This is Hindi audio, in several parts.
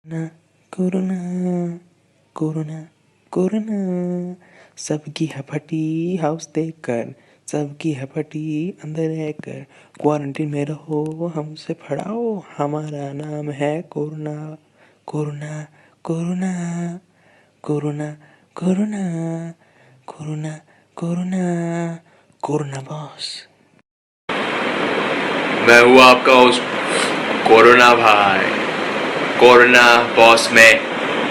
कोरोना कोरोना कोरोना कोरोना सबकी है फटी हाउस देखकर, सबकी है फटी अंदर रहकर। क्वारंटीन में रहो हमसे पढ़ाओ, हमारा नाम है corona corona corona corona corona corona corona corona boss. मैं हूँ आपका होस्ट कोरोना भाई। कोरोना बॉस में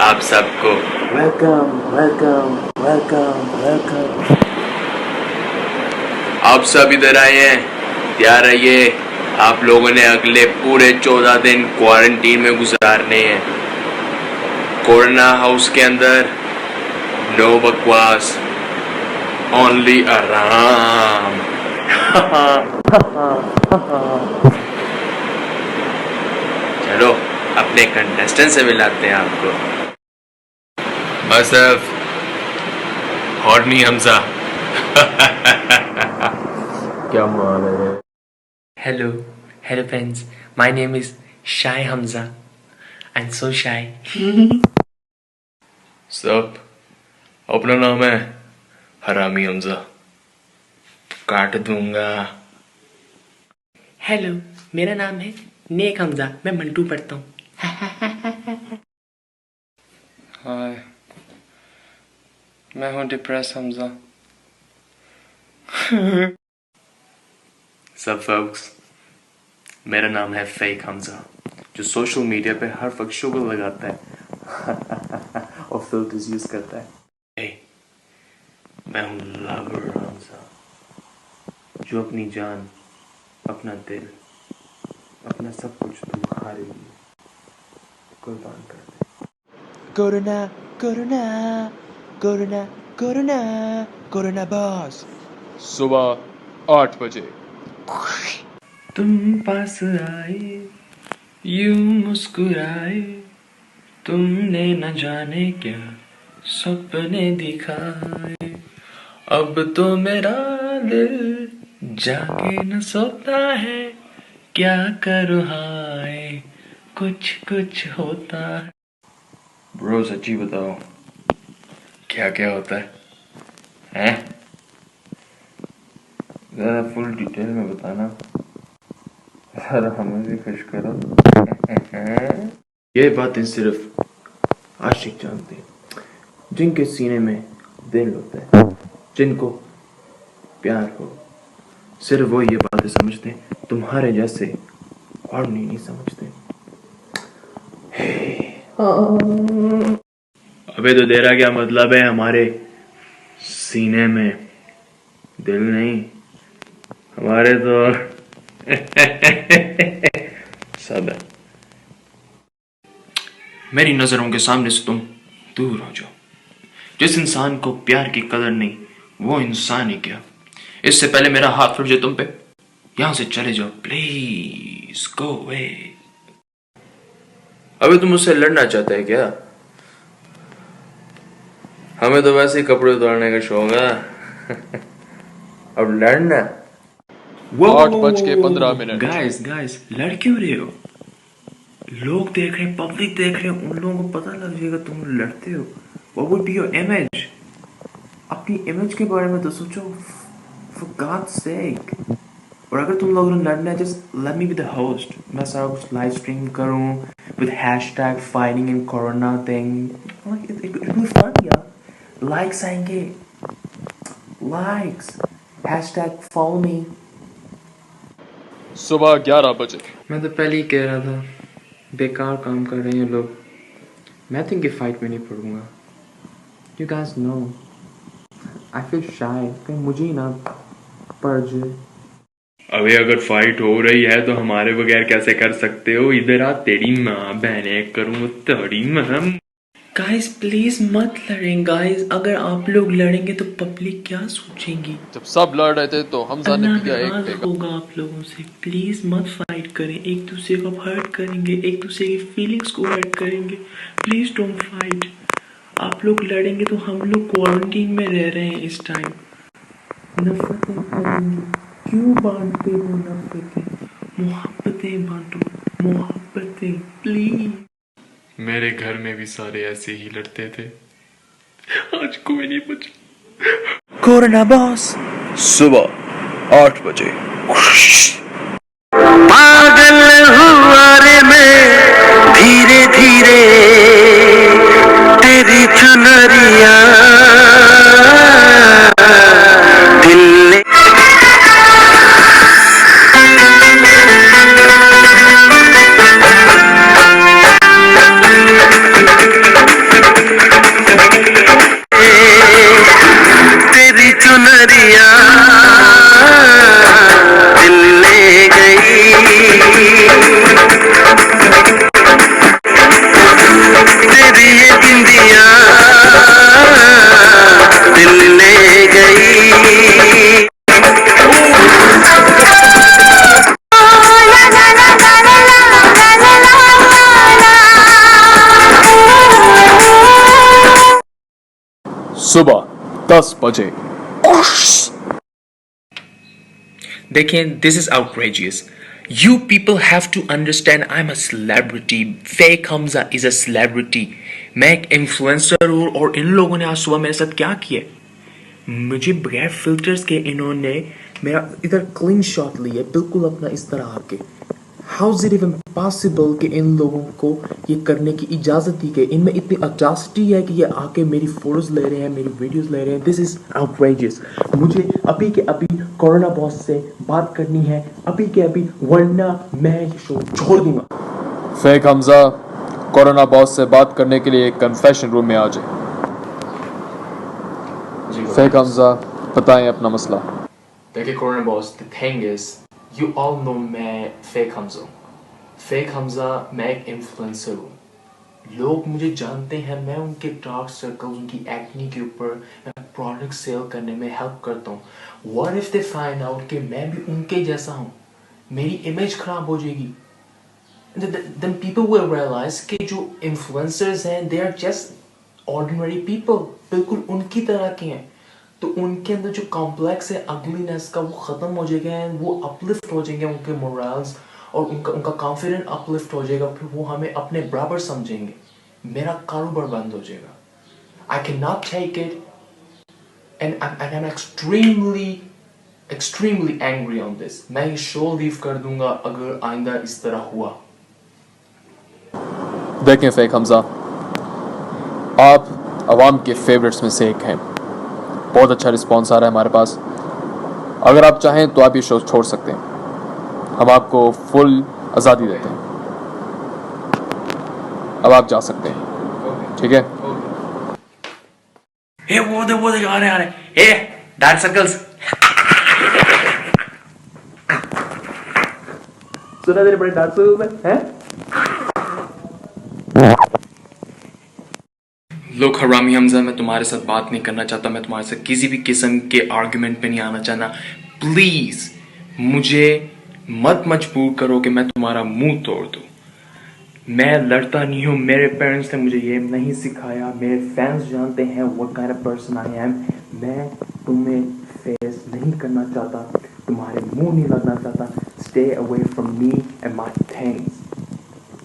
आप सबको वेलकम वेलकम वेलकम वेलकम। आप सब इधर आए हैं, तैयार रहिए। आप लोगों ने अगले पूरे 14 दिन क्वारंटीन में गुजारने हैं। कोरोना हाउस के अंदर नो बकवास, ओनली आराम। चलो अपने कंटेस्टेंट से मिलाते हैं आपको। असफ हॉर्नी हमजा। क्या मान है। Hello, hello friends. My name is Shai Hamza. I'm so shy. सब अपना नाम है हरामी हमजा, काट दूंगा। हेलो, मेरा नाम है नेक हमजा। मैं मंटू पढ़ता हूँ। हाय, मैं हूँ डिप्रेस हमजा। सब फोक्स, मेरा नाम है फेक हमजा, जो सोशल मीडिया पे हर वक्त शुगर लगाता है और फिल्टर्स यूज करता है। hey, मैं हूँ लवर हमजा, जो अपनी जान, अपना दिल, अपना सब कुछ तुम्हारे लिए कुर्बान कर दे। Corona corona corona corona corona boss. सुबह 8 बजे। तुम पास आए, यूं मुस्कुराए, तुमने न जाने क्या सपने दिखाए। अब तो मेरा दिल जाके न सोता है, क्या करूँ हाय, कुछ कुछ होता है। ब्रो सच्ची बताओ, क्या क्या होता है हैं? ज़रा फुल डिटेल में बताना, ज़रा हमें भी खुश करो। ये बातें सिर्फ आशिक जानते हैं, जिनके सीने में दिल होता है, जिनको प्यार हो, सिर्फ वो ये बातें समझते हैं। तुम्हारे जैसे और नहीं समझते। अबे तो तेरा क्या मतलब है हमारे सीने में दिल नहीं? हमारे तो सब है। मेरी नजरों के सामने से तुम दूर हो जाओ। जिस इंसान को प्यार की कदर नहीं, वो इंसान ही क्या। इससे पहले मेरा हाथ फट जाए तुम पे, यहां से चले जाओ प्लीज, गो अवे। अबे तुम मुझसे लड़ना चाहते है क्या? हमें तो वैसे ही कपड़े उतारने का शौक है। अब लड़ना। 8:15। गाइस गाइस, लड़ क्यों रहे हो? लोग देख रहे हैं, पब्लिक देख रहे हैं, उन लोगों को पता लग जाएगा तुम लड़ते हो। What would be your image? अपनी इमेज के बारे में तो सोचो, for God's sake। और अगर तुम लोगों ने लड़ना है, just let me be the host। मैं सारा कुछ लाइव स्ट्रीम करूँ with hashtag fighting in corona thing। Like it would be fun यार। Likes आएंगे, likes, hashtag follow me। सुबह 11 बजे। मैं तो पहले ही कह रहा था, बेकार काम कर रहे हैं लोग। मैं तो इनकी फाइट में नहीं पड़ूंगा। You guys know, I feel shy कहीं मुझे ही ना पड़ जाए। अबे अगर फाइट हो रही है तो हमारे बगैर कैसे कर सकते हो? इधर आ, तेरी माँ बहने करूँ तेरी माँ। गाइस प्लीज मत लड़ें गाइस, अगर आप लोग लड़ेंगे तो पब्लिक क्या सोचेंगी? जब सब लड़ रहे थे तो हमजा ने अल्लाह दिया एक नाराज फेंका। होगा आप लोगों से। प्लीज मत फाइट करें, एक दूसरे को हर्ट करेंगे, एक दूसरे की फीलिंग्स को हर्ट करेंगे। Please don't fight. आप लोग लड़ेंगे तो हम लोग क्वारंटीन में रह रहे हैं इस टाइम। नफरतें करेंगे, क्यों बांटते हो नफरतें? मोहब्बतें बांटो, मोहब्बतें प्लीज। मेरे घर में भी सारे ऐसे ही लड़ते थे, आज कोई नहीं बचा। कोरोना बॉस सुबह 8 बजे। पागल हुआ रे मैं धीरे धीरे तेरी चुनरिया दिल ने तेरी चुनरिया दिल ले गई तेरी ये बिंदिया दिल ले गई सुबह 10 बजे। देखें, this is outrageous. You people have to understand I'm a celebrity. Fake Hamza is a celebrity. मैं एक इन्फ्लुएंसर हूँ और इन लोगों ने आज सुबह मेरे साथ क्या किया, मुझे बगैर फिल्टर्स के इन्होंने मेरा इधर क्लीन शॉट लिया बिल्कुल अपना इस तरह आके. How is it even possible कि इन लोगों को ये करने की इजाज़त दी गई? इनमें इतनी अट्रॉसिटी है कि ये आके मेरी फोटोज ले रहे हैं, मेरी वीडियोस ले रहे हैं. This is outrageous. मुझे अभी के अभी कोरोना बॉस से बात करनी है, अभी के अभी, वरना मैं ये शो छोड़ दूंगा. फेक हमजा, कोरोना बॉस से बात करने के लिए कन्फेशन रूम में आ जाए. फेक हमजा, बताएं अपना मसला. देखिए corona boss, the thing is you all know मैं फेक हमजा हूँ. फेक हमजा, मैं एक इन्फ्लुएंसर हूँ. लोग मुझे जानते हैं, मैं उनके डार्क सर्कल, उनकी एक्नी के ऊपर मैं प्रोडक्ट सेल करने में हेल्प करता हूँ. What if they find out कि मैं भी उनके जैसा हूँ, मेरी इमेज खराब हो जाएगी. Then people will realize कि जो इन्फ्लुएंसर्स हैं they are just ordinary people, बिल्कुल उनकी तरह के हैं. तो उनके अंदर जो कॉम्प्लेक्स है अगलीनेस का, वो ख़त्म हो जाएगा, वो अपलिफ्ट हो जाएंगे उनके मोरल्स, और उनका कॉन्फिडेंस अपलिफ्ट हो जाएगा. फिर वो हमें अपने बराबर समझेंगे. मेरा कारोबार बंद हो जाएगा. I can not take it and I am extremely angry on this. मैं ये शो लीव कर दूंगा अगर आइंदा इस तरह हुआ. देखें फेक हमजा, आप अवाम के फेवरेट्स में से एक हैं. बहुत अच्छा रिस्पॉन्स आ रहा है हमारे पास. अगर आप चाहें तो आप ये शो छोड़ सकते हैं. हम आपको फुल आज़ादी देते हैं. अब आप जा सकते हैं, ठीक है? हे वो दे आ रहे हे डार्क सर्कल्स. सुना तेरे बड़े डांस हैं? लोग हरामी हमजा, मैं तुम्हारे साथ बात नहीं करना चाहता. मैं तुम्हारे साथ किसी भी किस्म के आर्गुमेंट पे नहीं आना चाहता. प्लीज मुझे मत मजबूर करो कि मैं तुम्हारा मुंह तोड़ दूं. मैं लड़ता नहीं हूँ. मेरे पेरेंट्स ने मुझे ये नहीं सिखाया. मेरे फैंस जानते हैं what kind of person I am. मैं तुम्हें फेस नहीं करना चाहता, तुम्हारे मुंह नहीं लगना चाहता. Stay away from me and my things,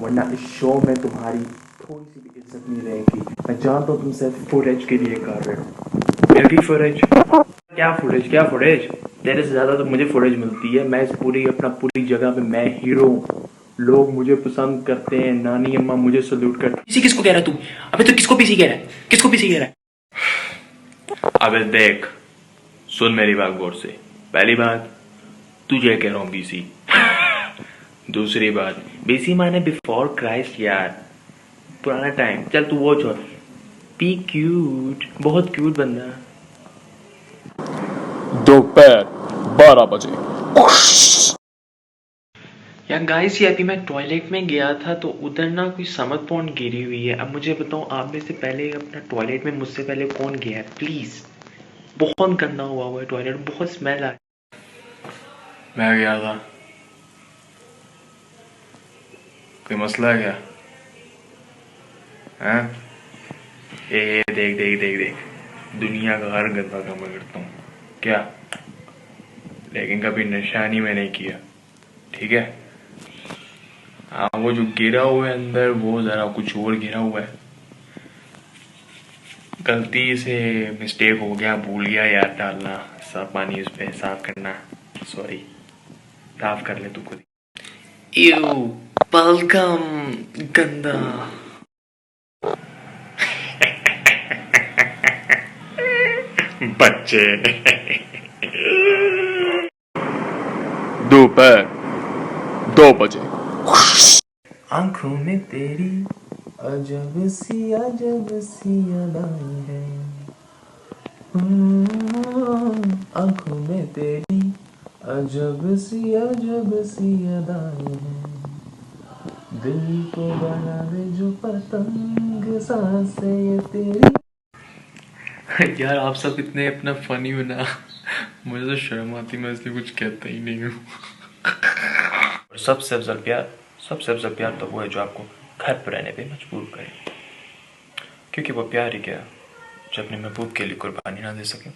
वरना इस शो में तुम्हारी थोड़ी सी भी इज्जत नहीं रहेगी. मैं जानता हूँ तुम सिर्फ फुटेज के लिए कर रहे हो. मेरी फुटेज क्या फुटेज तेरे से ज़्यादा तो मुझे फुटेज मिलती है. मैं इस पूरी जगह पे मैं हीरो हूँ. लोग मुझे पसंद करते हैं. नानी अम्मा मुझे सल्यूट करते हैं. किसको कह रहा है तू? अबे तो किसको पीसी कह रहा है? अबे देख, सुन मेरी बात गौर से. पहली बात, तुझे कह रहा हूँ बीसी. दूसरी बात, बीसी माने बिफोर क्राइस्ट यार, पुराना टाइम. चल तू वो छोड़. बी क्यूट, बहुत क्यूट बंदा. दोपहर 12 बजे. यार गाइस, ये अभी मैं टॉयलेट में गया था तो उधर ना कोई समर पॉन्ड गिरी हुई है. अब मुझे बताओ, आप में से पहले अपना टॉयलेट में मुझसे पहले कौन गया है? प्लीज. बहुत गंदा हुआ है टॉयलेट, बहुत स्मेल है. मैं गया था. कोई मसला है क्या? हैं? देख, दुनिया का हर गंदा काम मैं करता हूँ क्या, लेकिन कभी नशा नहीं मैंने किया, ठीक है? हाँ, वो जो गिरा हुआ है अंदर वो जरा कुछ और गिरा हुआ है। गलती से मिस्टेक हो गया, भूल गया यार डालना साफ पानी उस पे, साफ करना। सॉरी, साफ कर ले तू खुद। यू बलगम गंदा। बच्चे। दोपहर 2 बजे। आंखों में तेरी अजब सी अदाएं हैं। आंखों में तेरी अजब सी अदाएं हैं। दिल को बनावे जो पतंग सांसें ये तेरी। यार आप सब इतने अपना फनी हो ना, मुझे तो शर्म आती, मैं इसलिए कुछ कहता ही नहीं हूँ। सबसे अफजल प्यार तो वो है जो आपको घर पर रहने पे मजबूर करे, क्योंकि वो प्यार ही क्या जो अपने महबूब के लिए कुर्बानी ना दे सके।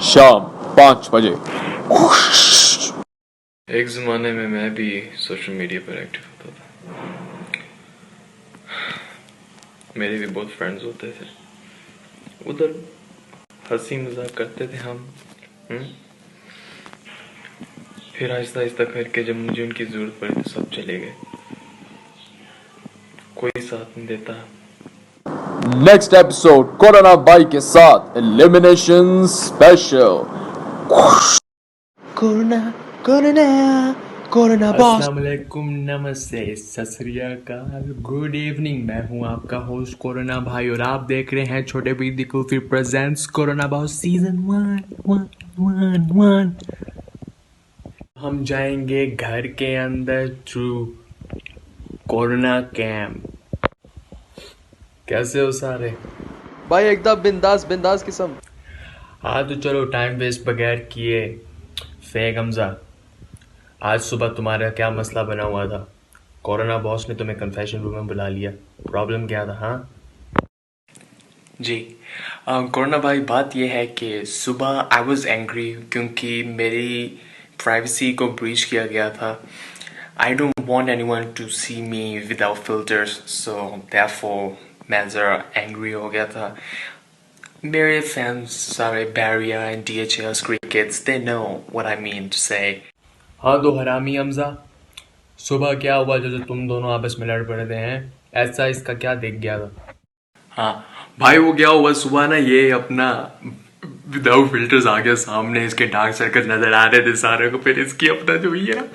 शाम 5 बजे। एक ज़माने में मैं भी सोशल मीडिया पर एक्टिव होता था। मेरे भी बहुत फ्रेंड्स होते थे, उधर हंसी मजाक करते थे हम। फिर आहिस्ता आहिस्ता करके जब मुझे उनकी ज़रूरत पड़ी तो सब चले गए, कोई साथ नहीं देता। नेक्स्ट एपिसोड कोरोना बाई के साथ एलिमिनेशन स्पेशल। Corona boss. अस्सलाम वालेकुम, नमस्ते, सत श्री अकाल, गुड इवनिंग। मैं हूं आपका होस्ट कोरोना भाई और आप देख रहे हैं छोटे बीदी को फिर प्रेजेंट्स कोरोना बॉस सीजन 1। हम जाएंगे घर के अंदर थ्रू कोरोना कैंप। कैसे हो सारे भाई? एकदम बिंदास किस्म। हाँ तो चलो टाइम वेस्ट बगैर किए, फेक हमजा, आज सुबह तुम्हारा क्या मसला बना हुआ था? कोरोना बॉस ने तुम्हें कन्फेशन रूम में बुला लिया, प्रॉब्लम क्या था? हाँ जी कोरोना भाई, बात यह है कि सुबह आई वॉज एंग्री क्योंकि मेरी प्राइवेसी को ब्रीच किया गया था। I don't want anyone to see me without filters, so therefore मैं ज़रा एंग्री हो गया था। मेरे फैंस सारे बैरिया and DHLs crickets, they know what I mean to say. हाँ तो हरामी हमजा, सुबह क्या हुआ जो तुम दोनों आपस में लड़ पड़े थे? हैं ऐसा इसका क्या देख गया था? हाँ भाई, वो क्या हुआ सुबह ना, ये अपना विदाउट फिल्टर्स आ गया सामने, इसके डार्क सर्कल नजर आ रहे थे सारे को, फिर इसकी अपना जो ही है।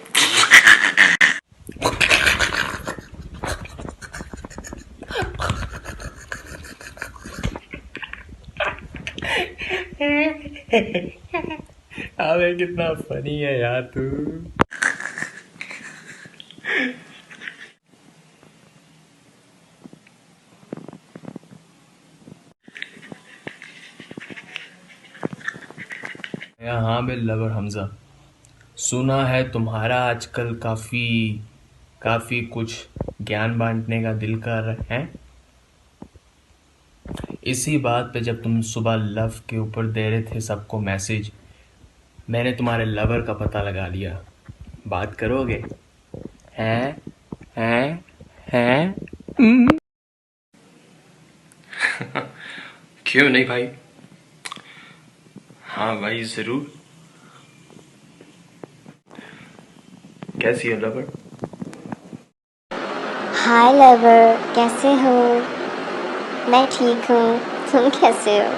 अबे कितना फनी है यार तू। हाँ बे लवर हमजा, सुना है तुम्हारा आजकल काफी कुछ ज्ञान बांटने का दिल कर रहे हैं। इसी बात पे जब तुम सुबह लव के ऊपर दे रहे थे सबको मैसेज, मैंने तुम्हारे लवर का पता लगा लिया। बात करोगे? हैं? क्यों नहीं भाई, हाँ भाई जरूर। कैसी है लवर? हाय लवर, कैसे हो? मैं ठीक हूँ, तुम कैसे हो?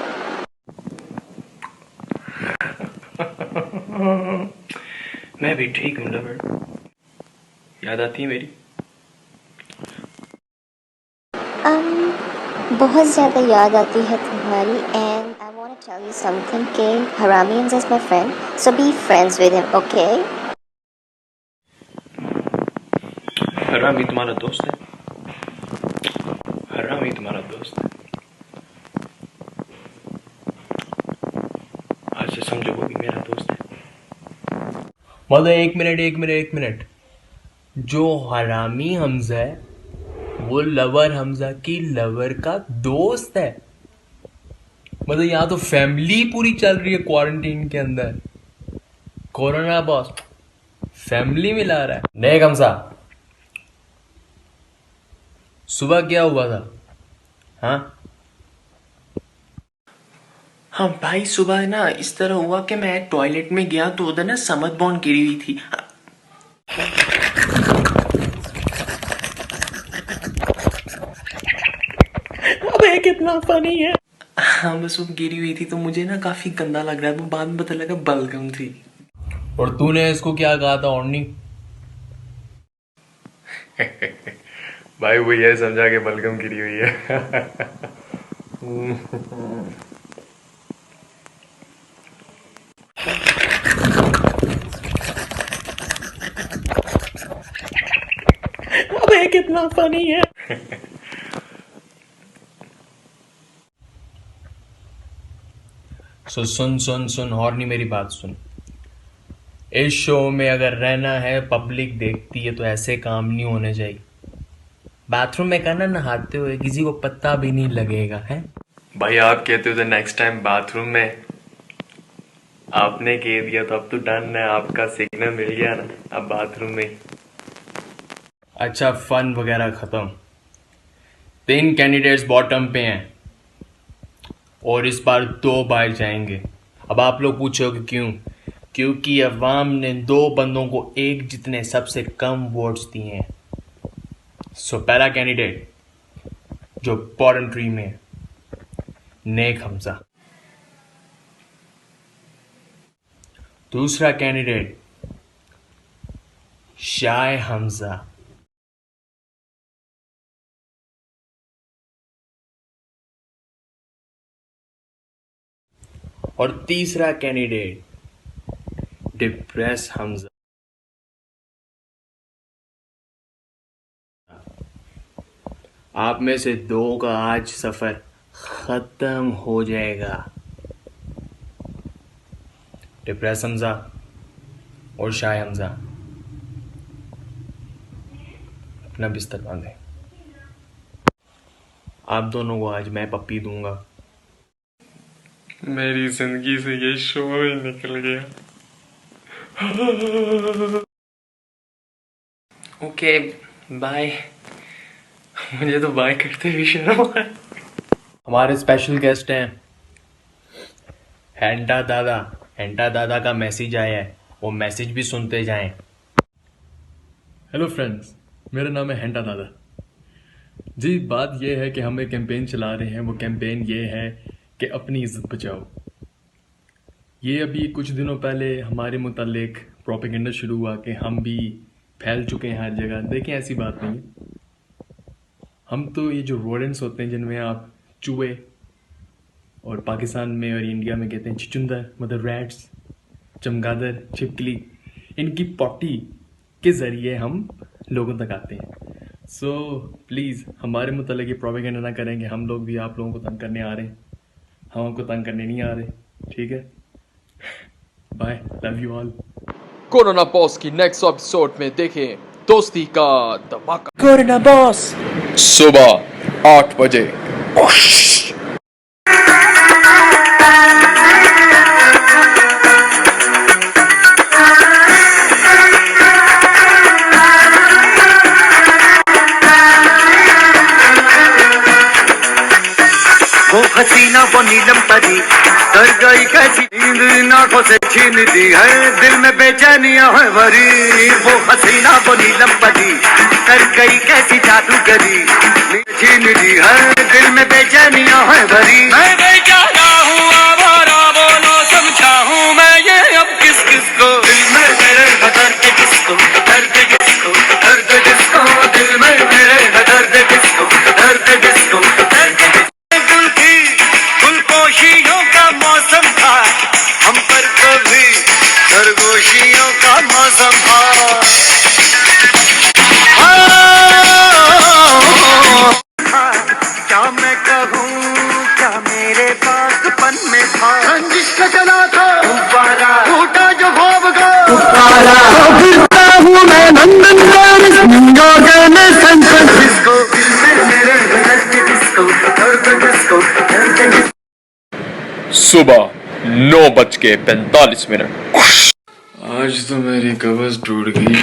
मैं भी ठीक हूँ लवर। याद आती है मेरी? बहुत ज़्यादा याद आती है तुम्हारी। And I want to tell you something कि हरामी Hamza is my friend, so be friends with him, okay? हरामी तुम्हारा दोस्त है? हरामी तुम्हारा दोस्त है? आज से समझो वो भी मेरा दोस्त है। मतलब एक मिनट, जो हरामी हमजा है वो लवर हमजा की लवर का दोस्त है? मतलब यहाँ तो फैमिली पूरी चल रही है क्वारंटीन के अंदर। कोरोना बॉस फैमिली मिला रहा है। नहीं कमसा, सुबह क्या हुआ था? हाँ हाँ भाई, सुबह ना इस तरह हुआ कि मैं टॉयलेट में गया तो उधर ना समद बॉन्ड गिरी हुई थी। अबे कितना फनी है। हाँ बस वो गिरी हुई थी तो मुझे ना काफी गंदा लग रहा है। वो बाद में पता लगा बलगम थी। और तूने इसको क्या कहा था ओढ़नी? भाई वो ये समझा के बलगम गिरी हुई है। अबे कितना फनी है। सो सुन और नहीं, मेरी बात सुन। इस शो में अगर रहना है, पब्लिक देखती है तो ऐसे काम नहीं होने चाहिए। बाथरूम में करना नहाते हुए किसी को पता भी नहीं लगेगा है। भाई आप कहते हो तो नेक्स्ट टाइम बाथरूम में आपने कह दिया तो अब तो डन है, आपका सिग्नल मिल गया ना, अब बाथरूम में। अच्छा फन वगैरह खत्म। 3 कैंडिडेट्स बॉटम पे हैं और इस बार 2 बार जाएंगे। अब आप लोग पूछोगे क्यों? क्योंकि अवाम ने 2 बंदों को एक जितने सबसे कम वोट्स दिए हैं। सो पहला कैंडिडेट जो बॉटम ट्री में है, नेक हमजा। दूसरा कैंडिडेट शाय हमजा। और तीसरा कैंडिडेट डिप्रेस हमजा। आप में से 2 का आज सफर खत्म हो जाएगा। डिप्रेस हमजा और शाय हमजा अपना बिस्तर बांधे। आप दोनों को आज मैं पप्पी दूंगा। मेरी जिंदगी से ये शो ही निकल गया। Okay bye. मुझे तो बाय करते भी शर्म आ रहा है। हमारे स्पेशल गेस्ट हैं हेंटा दादा। हेंटा दादा का मैसेज आया है, वो मैसेज भी सुनते जाएं। हेलो फ्रेंड्स, मेरा नाम है हेंटा दादा जी। बात यह है कि हम एक कैंपेन चला रहे हैं। वो कैंपेन ये है कि अपनी इज्जत बचाओ। ये अभी कुछ दिनों पहले हमारे मुतालिक प्रोपेगेंडा शुरू हुआ कि हम भी फैल चुके हैं हर जगह। देखें ऐसी बात नहीं है। हम तो ये जो रोडेंट्स होते हैं जिनमें आप चूहे, और पाकिस्तान में और इंडिया में कहते हैं चिचुंदर, मतलब रैट्स, चमगादड़, छिपकली, इनकी पॉटी के ज़रिए हम लोगों तक आते हैं। सो प्लीज़ हमारे मुतालिक ये प्रोपेगेंडा ना करें कि हम लोग भी आप लोगों को तंग करने आ रहे हैं। हम आपको तंग करने नहीं आ रहे, ठीक है? Bye, love you all. Corona Boss की नेक्स्ट एपिसोड में देखें दोस्ती का धमाका। कोरोना बॉस सुबह 8 बजे। वो हसीना वो नीलम परी कर गई कैसी नींद आंखों से छीन दी है, दिल में बेचैनियां है भरी। वो हसीना वो नीलम परी कर गई कैसी जादूगरी, छीन दी है, दिल में बेचैनियां है भरी। मैं बेचारा हूँ आवारा, बोलो समझाऊं मैं ये अब किस किस को। दिल में मेरे दर्द किसको, दर्द किसको, दर्द किसको, दिल में मेरे दर्द किसको, दर्द किसको, दर्द किसको। खुशियों का मौसम था हम पर कभी, खरगोशियों का मौसम था। क्या मैं कहूँ, क्या मेरे बागपन में था, रंजिश का चला था गुब्बारा, टूटा जो ख्वाब का गुब्बारा। तो फिरता हूँ मैं नंदन जिसको, दिल में मेरे दर्द किसको, दर्द किसको, दर्द किसको। सुबह 9:45। आज तो मेरी कवच टूट गई।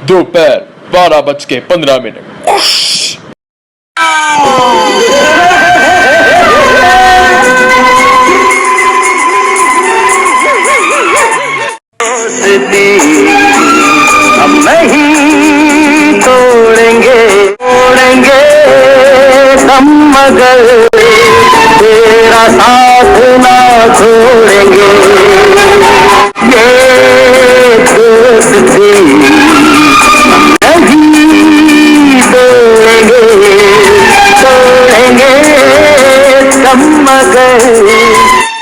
दोपहर 12:15। हम नहीं तोड़ेंगे तोड़ेंगे हम मगर तेरा साथ ना छोड़ेंगे। ये दोस्ती नहीं तोड़ेंगे तोड़ेंगे हम मगर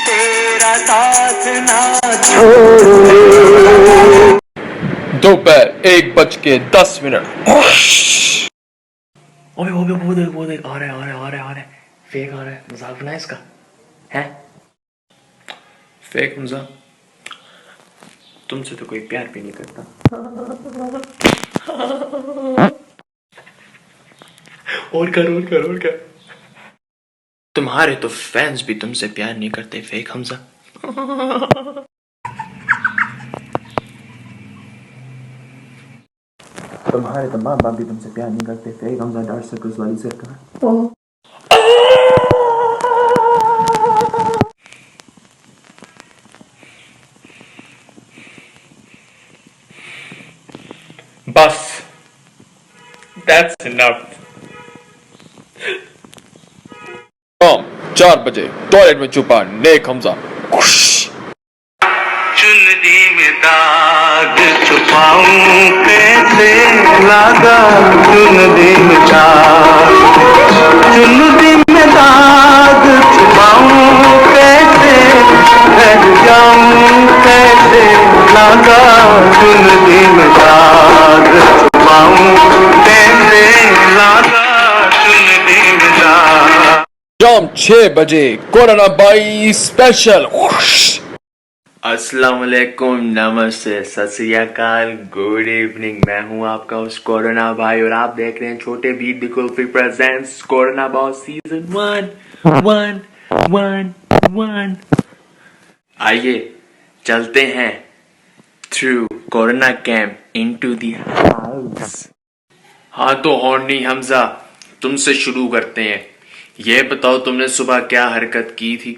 तेरा साथ ना छोड़ेंगे। दोपहर 1:10। ओए वो देख आ रहा है फेक आ रहा है। मजाक बनाए इसका है फेक हमजा। तुमसे तो कोई प्यार भी नहीं करता। और कर। तुम्हारे तो फैंस भी तुमसे प्यार नहीं करते फेक हमजा। तुम्हारे तो माँ बाप भी तुमसे प्यार नहीं करते फेक हमजा। डार्क सर्कल्स वाली सरकार। बस दैट्स इनफ। शाम 4 बजे टॉयलेट में छुपा नेक हमजा। चुनरी में दाग छुपाऊं कैसे लागा चुनरी में दाग छुपाऊं कैसे रह जाऊं कैसे लागा चुनरी में दाग छुपाऊं कैसे लागा चुनरी में दाग। शाम 6 बजे कोरोना बाई स्पेशल। अस्सलाम वालेकुम, नमस्ते, सत श्री अकाल, गुड इवनिंग। मैं हूं आपका उस कोरोना भाई और आप देख रहे हैं छोटे beat the kulfi presents corona boss season 1। आइए चलते हैं through Corona camp into the house. हाँ तो हॉर्नी हमजा, तुमसे शुरू करते हैं। ये बताओ तुमने सुबह क्या हरकत की थी?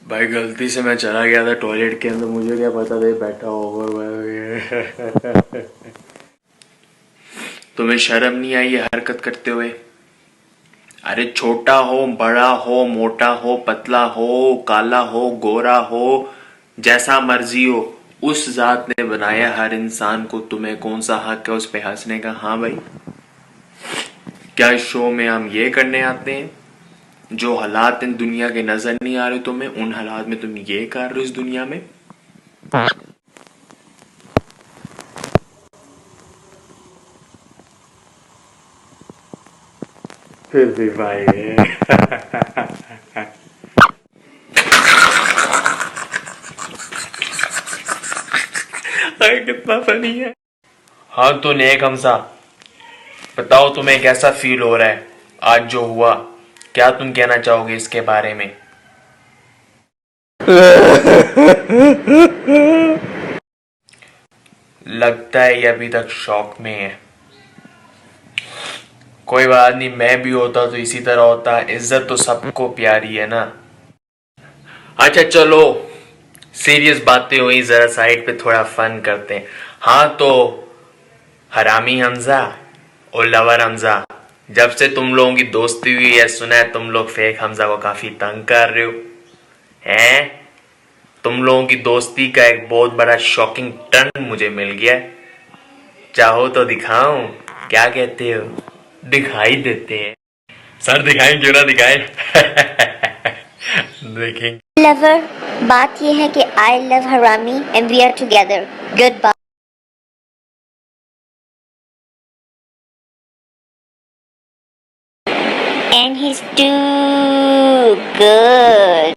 भाई गलती से मैं चला गया था टॉयलेट के अंदर, मुझे क्या पता था बैठा होगा। तुम्हें शर्म नहीं आई ये हरकत करते हुए? अरे छोटा हो, बड़ा हो, मोटा हो, पतला हो, काला हो, गोरा हो, जैसा मर्जी हो, उस जात ने बनाया हर इंसान को। तुम्हें कौन सा हक है उस पे हंसने का? हाँ भाई, क्या इस शो में हम ये करने आते हैं? जो हालात इन दुनिया के नजर नहीं आ रहे तुम्हें, उन हालात में तुम ये कर रहे हो इस दुनिया में। फिर भी भाई कितना फनी है। हाँ तो नेक हमसा, बताओ तुम्हें कैसा फील हो रहा है आज जो हुआ? क्या तुम कहना चाहोगे इसके बारे में? लगता है ये अभी तक शॉक में है। कोई बात नहीं, मैं भी होता तो इसी तरह होता। इज्जत तो सबको प्यारी है ना। अच्छा चलो, सीरियस बातें हुई, जरा साइड पे थोड़ा फन करते हैं। हाँ तो हरामी हमजा और लवर हमजा, जब से तुम लोगों की दोस्ती हुई है, सुना है तुम लोग फेक हमजा को काफी तंग कर रहे हो हैं। तुम लोगों की दोस्ती का एक बहुत बड़ा शॉकिंग टर्न मुझे मिल गया है। चाहो तो दिखाऊं? क्या कहते हो? दिखाई देते हैं। सर दिखाएं क्यों ना दिखाएं? देखेंगे। Lover, बात ये है कि I love Harami and we are together. Goodbye. And he's too good.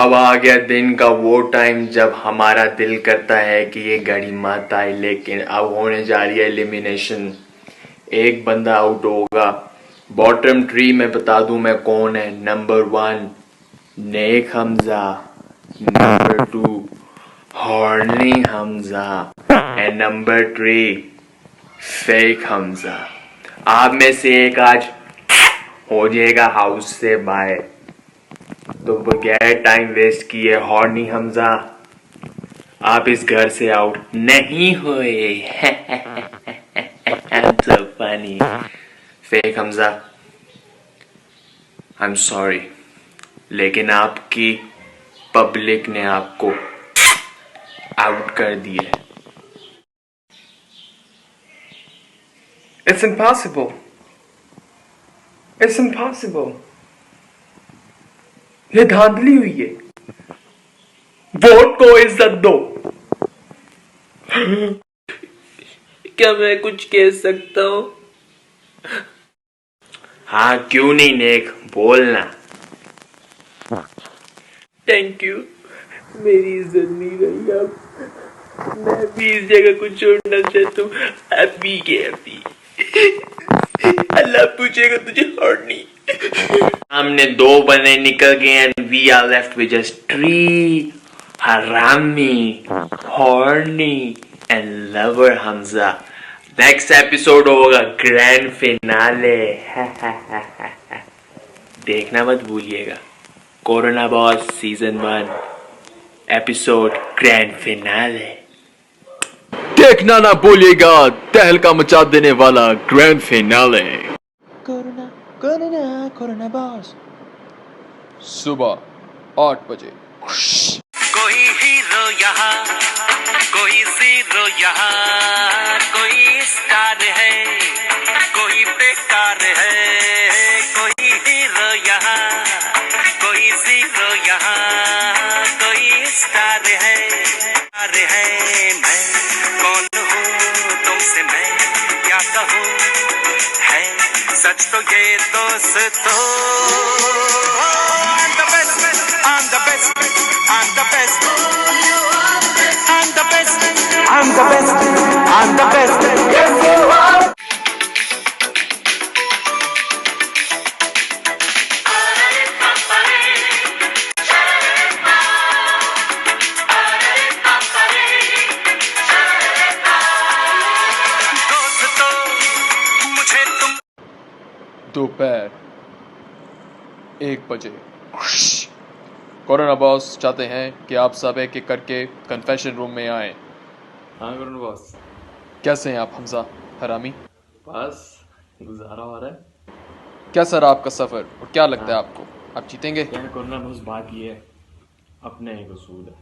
अब आ गया दिन का वो टाइम जब हमारा दिल करता है कि ये गाड़ी मत आए, लेकिन अब होने जा रही है एलिमिनेशन। एक बंदा आउट होगा। बॉटम ट्री में बता दूं मैं कौन है। Number 1 neck Hamza, number 2 horny Hamza and number 3 fake Hamza. आप में से एक आज हो जाएगा हाउस से बाहर। तो बगैर टाइम वेस्ट किए हॉर्नी हमजा, आप इस घर से आउट नहीं हुए। So funny. Fake Hamza, I am sorry, लेकिन आपकी पब्लिक ने आपको आउट कर दिया। It's impossible. It's impossible. ये धांधली हुई है। वोट को इज्जत दो। क्या मैं कुछ कह सकता हूँ? हाँ क्यों नहीं नेक, बोलना। Thank you. मेरी इज्जत नहीं रही अब। मैं भी इस जगह को छोड़ना चाहता हूँ। हैप्पी के हैप्पी। अल्लाह पूछेगा तुझे हॉर्नी। हमने 2 बंदे निकल गए and we are left with just 3 हरामी, horny and lover Hamza. Next episode होगा ग्रैंड फिनाले। देखना मत भूलिएगा। Corona boss season 1 episode grand finale. देखना ना भूलिएगा तहलका मचा देने वाला ग्रैंड फिनाले। कोरोना बॉस सुबह 8 बजे। कोई हीरो यहाँ, कोई जीरो यहाँ, कोई स्टार है, कोई बेकार है। कोई हीरो यहाँ, कोई जीरो यहाँ, कोई स्टार है। स्टार है मैं कौन हूँ तुमसे मैं क्या कहूँ, है सच तो ये दोस्तों। I'm the best, I'm the best, I'm the best, I'm the best, I'm the best, I'm the best. Yes, you are. दोस्तों मुझे तुम दोपहर 1 बजे। कोरोना बॉस चाहते हैं कि आप सब एक एक करके कन्फेशन रूम में आए। हाँ कोरोना बॉस, कैसे हैं आप हमजा हरामी? बस गुजारा हो रहा है। कैसा रहा आपका सफर और क्या लगता है आपको, आप जीतेंगे? क्या कोरोना बॉस, बात ये है, अपने एक उसूल है,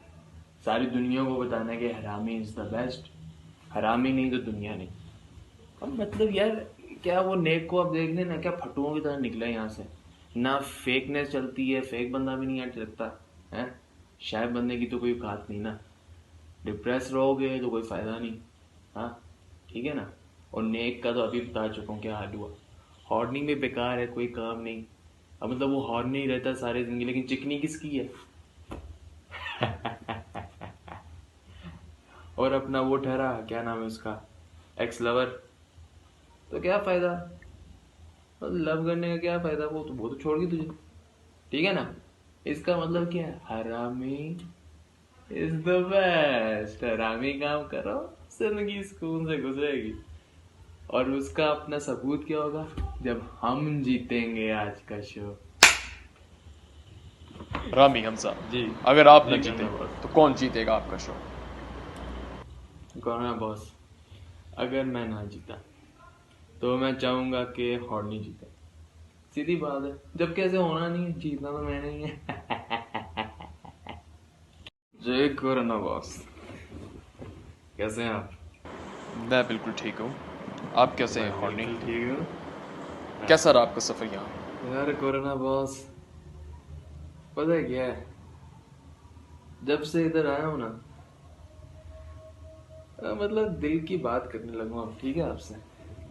सारी दुनिया को बताना है कि हरामी इज द बेस्ट। हरामी नहीं तो दुनिया नहीं। अब मतलब यार क्या वो नेक को अब देख लेना, क्या फटुओं की तरह निकला यहाँ से। ना फेकनेस चलती है, फेक बंदा भी नहीं अच्छा लगता है। शायद बंदे की तो कोई बात नहीं ना। डिप्रेस रहोगे तो कोई फायदा नहीं। हाँ ठीक है ना। और नेक का तो अभी बता चुका हूँ क्या हाल हुआ। हॉर्नी में बेकार है, कोई काम नहीं। अब मतलब वो हॉर्नी ही रहता है सारी जिंदगी, लेकिन चिकनी किसकी है। और अपना वो ठहरा, क्या नाम है उसका, एक्स लवर, तो क्या फायदा। लव करने का क्या फायदा, वो तो छोड़ गई तुझे। ठीक है ना। इसका मतलब क्या है, हरामी इज द बेस्ट। हरामी काम करो, जिंदगी सुकून से गुजरेगी। और उसका अपना सबूत क्या होगा, जब हम जीतेंगे आज का शो। रामी हमजा जी, अगर आप न जी, जीते कोरोना बॉस। तो कौन जीतेगा आपका शो? कोरोना बॉस, अगर मैं ना जीता तो मैं चाहूंगा कि हॉर्नी जीते। सीधी बात है, जब कैसे होना नहीं है, जीतना तो मैंने ही है। जय कोरोना बॉस, कैसे हैं आप? मैं बिल्कुल ठीक हूँ। आप कैसे हैं हॉर्नी? ठीक हूँ कैसा रहा आपका सफर यहाँ? यार। कोरोना बॉस, पता है क्या है, जब से इधर आया हूँ ना, मतलब दिल की बात करने लगा हूँ अब। ठीक है आपसे,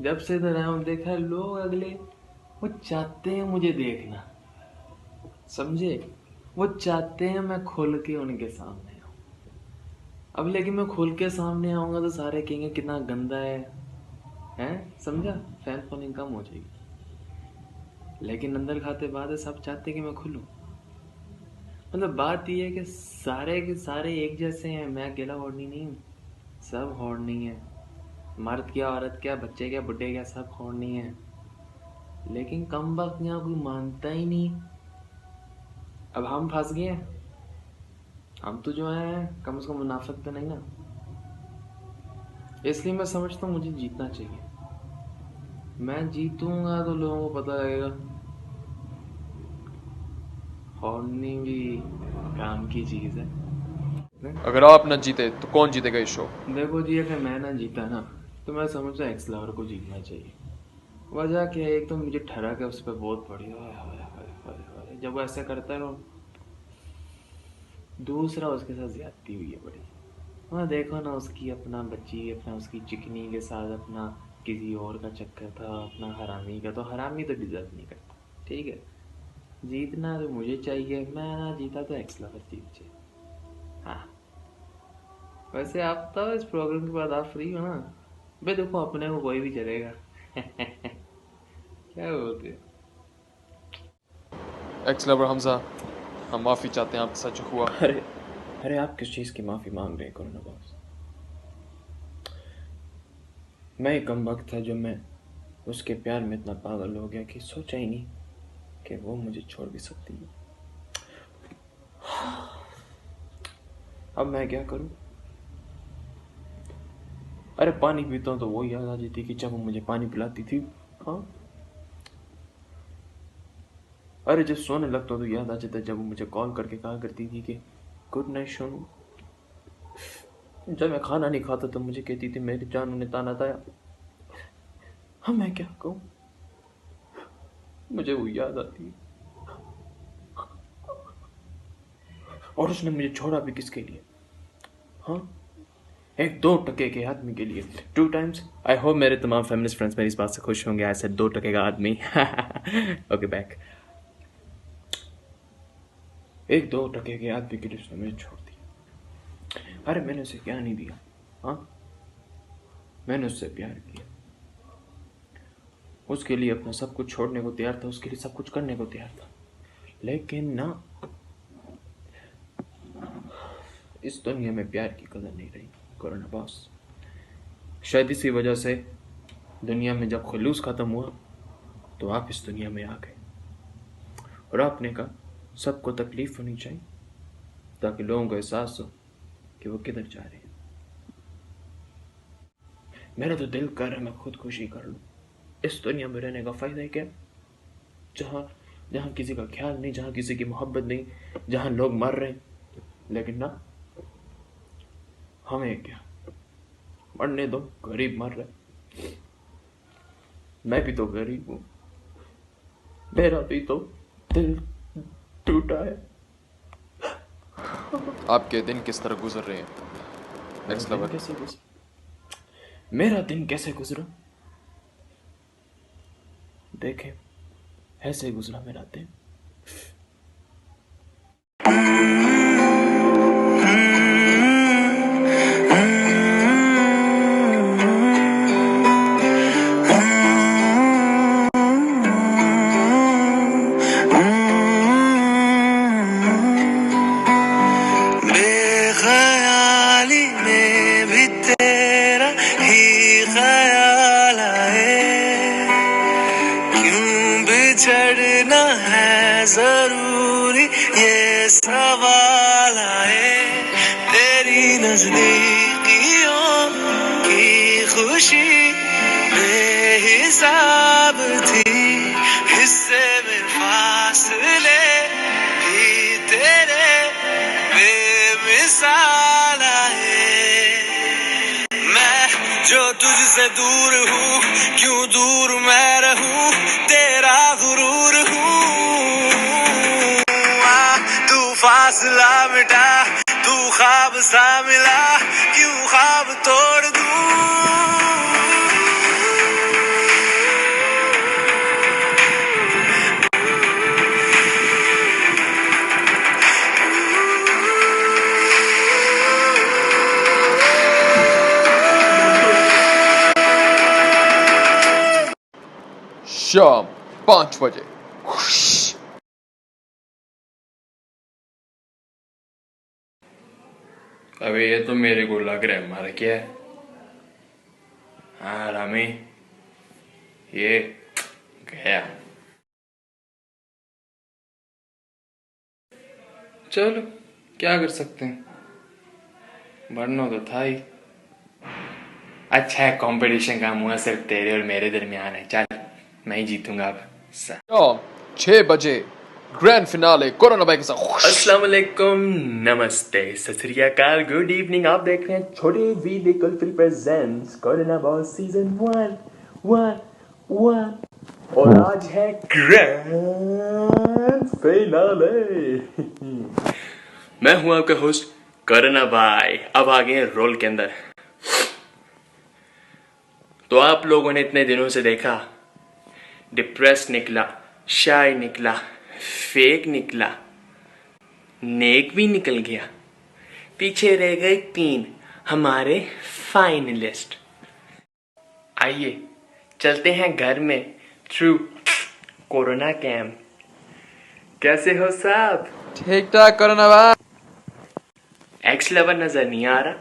जब से इधर आया हूँ देखा है लोग अगले वो चाहते हैं मुझे देखना, समझे। वो चाहते हैं मैं खुल के उनके सामने आऊँ। अब लेकिन मैं खुल के सामने आऊँगा तो सारे कहेंगे कितना गंदा है, समझा? फैन फॉलोइंग कम हो जाएगी। लेकिन अंदर खाते बात है, सब चाहते हैं कि मैं खुलूँ। मतलब बात ये है कि सारे के सारे एक जैसे हैं, मैं अकेला हॉर्नी नहीं हूँ, सब हॉर्नी है। मर्द क्या, औरत क्या, बच्चे क्या, बुढ़े क्या, सब हॉर्नी है। लेकिन कम वक्त यहाँ कोई मानता ही नहीं। अब हम फंस गए हैं। हम तो जो है कम से कम मुनाफिक तो नहीं ना। इसलिए मैं समझता हूँ मुझे जीतना चाहिए। मैं जीतूंगा तो लोगों को पता लगेगा हॉर्नी भी काम की चीज़ है। अगर आप न जीते तो कौन जीतेगा इस शो? देखो जी, अगर मैं ना जीता ना तो मैं समझता एक्स लवर को जीतना चाहिए। वजह क्या है, एक तो मुझे ठहरा के उस पर बहुत पड़ी है, जब वो ऐसा करता है ना। दूसरा उसके साथ ज्यादती हुई है बड़ी। हाँ देखो ना, उसकी अपना बच्ची, अपना उसकी चिकनी के साथ अपना किसी और का चक्कर था, अपना हरामी का। तो हरामी तो डिजर्व नहीं करता, ठीक है? जीतना तो मुझे चाहिए, मैं ना जीता तो एक्स लवर जीत जाए। हाँ वैसे आप तो इस प्रोग्राम के बाद आप फ्री हो ना? भाई देखो, अपने को कोई भी चलेगा। क्या बोलते हो? एक्स लवर हमजा, हम माफ़ी चाहते हैं आपके साथ जो हुआ। अरे अरे, आप किस चीज़ की माफ़ी मांग रहे हैं कोरोना बॉस? मैं एक कम वक्त था जो मैं उसके प्यार में इतना पागल हो गया कि सोचा ही नहीं कि वो मुझे छोड़ भी सकती है। अब मैं क्या करूं? अरे पानी पीता हूं तो वो याद आ जाती कि जब वो मुझे पानी पिलाती थी। हाँ, अरे जब सोने लगता तो याद आ जाता जब वो मुझे कॉल करके कहा करती थी कि गुड नाइट सोनू। जब मैं खाना नहीं खाता तो मुझे कहती थी मेरी जान, उन्हें ताना ताया। हाँ मैं क्या कहूँ, मुझे वो याद आती है। और उसने मुझे छोड़ा भी किसके लिए? हाँ, एक 2 टके के आदमी के लिए। 2 टाइम्स। आई होप मेरे तमाम फेमिनिस्ट फ्रेंड्स मेरी इस बात से खुश होंगे। ऐसे 2 टके का आदमी। Okay back. एक 2 टके के आदमी के लिए उसने मुझे छोड़ दिया। अरे मैंने उसे क्या नहीं दिया? हाँ, मैंने उससे प्यार किया, उसके लिए अपना सब कुछ छोड़ने को तैयार था, उसके लिए सब कुछ करने को तैयार था। लेकिन ना, इस दुनिया में प्यार की कदर नहीं रही कोरोना बॉस। शायद इसी वजह से दुनिया में जब खुलूस खत्म हुआ तो आप इस दुनिया में आ गए। और आपने कहा सबको तकलीफ होनी चाहिए ताकि लोगों को एहसास हो कि वो किधर जा रहे हैं। मेरा तो दिल कर रहा है मैं खुदकुशी कर लूं। इस दुनिया में रहने का फायदा है क्या? जहाँ किसी का ख्याल नहीं, जहाँ किसी की मोहब्बत नहीं, जहाँ लोग मर रहे हैं। लेकिन ना, हमें क्या, मरने दो, गरीब मर रहे। मैं भी तो गरीब हूँ, मेरा भी तो दिल टूटा है। आपके दिन किस तरह गुजर रहे हैं एक्स लवर? कैसे गुजरा मेरा दिन? कैसे गुजरा? देखे, ऐसे गुजरा मेरा दिन। बेख्याली में भी तेरा ही ख्याल आए, क्यों बिछड़ना है जरूरी ये सवाल आए। तेरी नजदीकियों की खुशी बेहिसाब थी, हिस्से में फासले भी तेरे बेमिसाल आए। मैं जो तुझसे दूर हूँ, क्यों दूर मैं रहूँ, तेरा गुरूर हूँ। तू फासला मिटा, तू ख्वाब सा मिला, क्यों ख्वाब तोड़ दूँ। शाम 5 बजे। अबे ये तो मेरे को लग रहा है मर गया है। हाँ रामी, ये गया। चलो क्या कर सकते हैं, मरना तो था ही। अच्छा है कंपटीशन का मुंह सिर्फ तेरे और मेरे दरमियान है। चल मैं ही जीतूंगा अब। शाम 6 बजे ग्रैंड फिनाले कोरोना भाई के साथ। अस्सलाम वालेकुम, नमस्ते, सत श्री अकाल, गुड इवनिंग। आप देख रहे हैं छोटे वीडियो कुलफिल प्रेजेंट्स कोरोना बॉस सीजन 1 और आज है ग्रैंड फिनाले। मैं हूं आपका होस्ट कोरोना भाई। अब आ गए हैं रोल के अंदर। तो आप लोगों ने इतने दिनों से देखा, डिप्रेस निकला, शाय निकला, फेक निकला, नेक भी निकल गया, पीछे रह गए 3 हमारे फाइनलिस्ट। आइए चलते हैं घर में थ्रू कोरोना कैंप। कैसे हो साहब? ठीक ठाक कोरोना भाई। एक्स लेवल नजर नहीं आ रहा।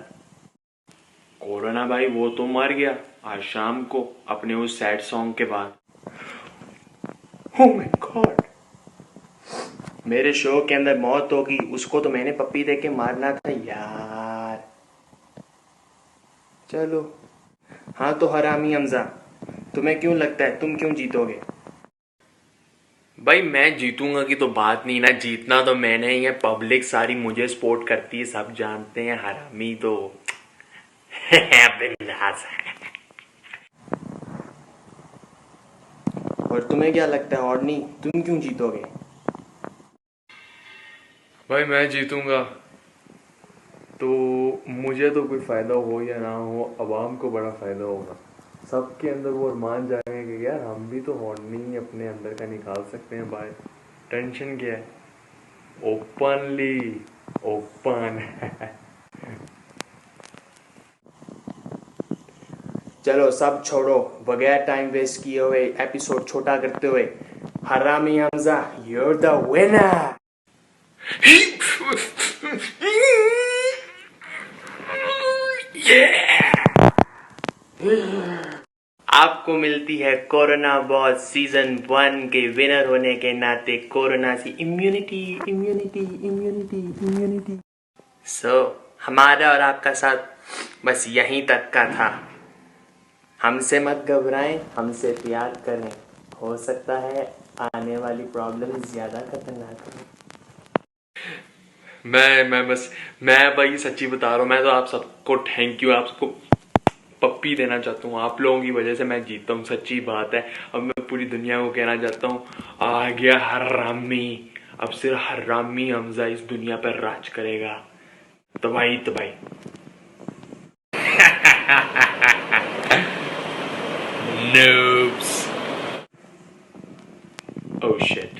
कोरोना भाई वो तो मर गया आज शाम को अपने उस सैड सॉन्ग के बाद। Oh my God! मेरे शो के अंदर मौत होगी, उसको तो मैंने पप्पी दे के मारना था यार। चलो हाँ तो हरामी हमजा, तुम्हें क्यों लगता है तुम क्यों जीतोगे? भाई मैं जीतूंगा की तो बात नहीं ना, जीतना तो मैंने ही है। पब्लिक सारी मुझे सपोर्ट करती है, सब जानते हैं। हरामी तो बिंदास है। और तुम्हें क्या लगता है ऑर्नी, तुम क्यों जीतोगे? भाई मैं जीतूंगा तो मुझे तो कोई फायदा हो या ना हो, अवाम को बड़ा फायदा होगा। सबके अंदर वो मान जाएंगे कि यार हम भी तो हॉर्नी अपने अंदर का निकाल सकते हैं। भाई टेंशन क्या है, ओपनली ओपन। चलो सब छोड़ो, बगैर टाइम वेस्ट किए हुए एपिसोड छोटा करते हुए, हरामी हमजा you're the winner। आपको मिलती है कोरोना बॉस सीजन 1 के विनर होने के नाते कोरोना से इम्यूनिटी इम्यूनिटी इम्यूनिटी इम्यूनिटी। सो हमारा और आपका साथ बस यहीं तक का था। हमसे मत घबराएं, हमसे प्यार करें, हो सकता है आने वाली प्रॉब्लम ज्यादा खतरनाक हो। मैं भाई सच्ची बता रहा हूँ, मैं तो आप सबको थैंक यू, आप सबको पप्पी देना चाहता हूँ। आप लोगों की वजह से मैं जीता हूँ, सच्ची बात है। अब मैं पूरी दुनिया को कहना चाहता हूँ, आ गया हरामी। अब सिर्फ हरामी हमजा इस दुनिया पर राज करेगा। तो भाई Noobs. Oh shit.